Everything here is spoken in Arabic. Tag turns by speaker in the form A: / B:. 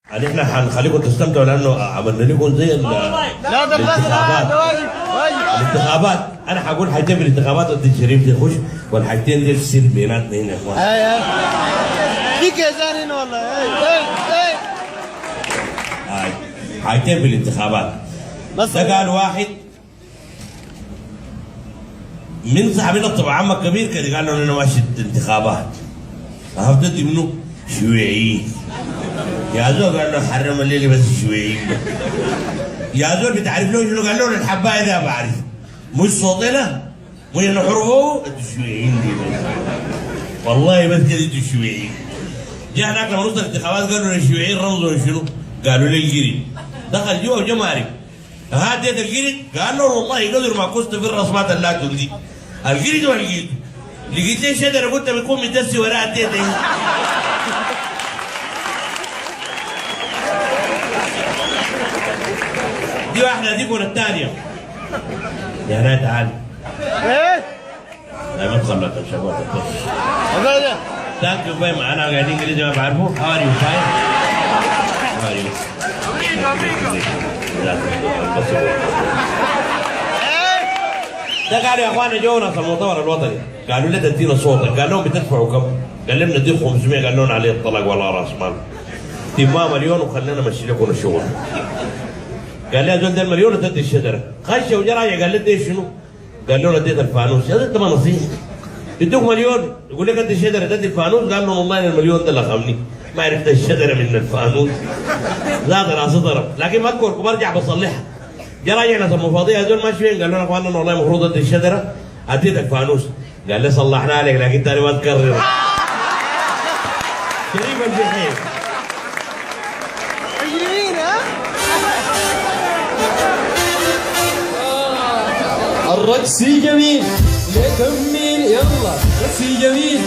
A: يعني احنا هنخليكم تستمتعوا لانه عملنا لكم زي الانتخابات. انا هقول حاجتين في الانتخابات ودي شريف تخش والحاجتين دي تصير بيناتنا هنا يا اخوان.
B: في كيزان هنا والله.
A: حاجتين في الانتخابات. ده قال واحد من صاحبنا الطبع عمك كبير كده قال له انا ماشي انتخابات. هفضل منه شيوعيين. يا زول قال له حرم الليل بس شيوعيين. يا زول بتعرف له شنو؟ قال له الحبايه ده بعرف. مش صوتنا مش نحرقه الشيوعيين دي بس. والله بس كده انتوا الشيوعيين. جاء هناك لما وصل الانتخابات قالوا للشيوعيين رمزوا شنو؟ قالوا لي الجري. دخل جوا وجماري. هات يد الجري قال له والله قدر ما كنت في الرسمات اللاتون دي. الجري ده لقيته. لقيت لي شجره قلت بيكون متسي وراء الديت دي. دي واحده دي ولا الثانيه؟ يا ناس تعال.
B: ايه؟
A: لا ما تخلط الشباب.
B: هذا
A: ثانك يو فاي انا قاعدين انجليزي ما بعرفه. هاو ار يو فاين؟ هاو ار يو؟ ده قالوا يا اخوانا جونا في المؤتمر الوطني قالوا لي تدينا صوتك قال لهم بتدفعوا كم؟ قال لهم نديك 500 قال لهم عليه الطلاق ولا راس مال تبغى مليون وخلينا نمشي لكم الشغل. قال لي هذول ده المليون وتدي الشجره خش وجرايه قال لي ادي شنو؟ قال له اديت الفانوس. هذا انت ما نصيحه يدوك مليون يقول لك ادي الشجره تدي الفانوس. قال له والله المليون ده لخمني ما عرفت الشجره من الفانوس زاد راسي ضرب لكن ما اذكركم برجع بصلحها. جا راجع ناس المفاضيه هذول ماشي فين؟ قال له يا اخوانا والله المفروض ادي الشجره اديتك فانوس. قال لي صلحنا لك لكن تاني ما تكرر. شريف الجحيم
B: مجرمين ها؟
C: الرقص جميل لكمل يلا رقص جميل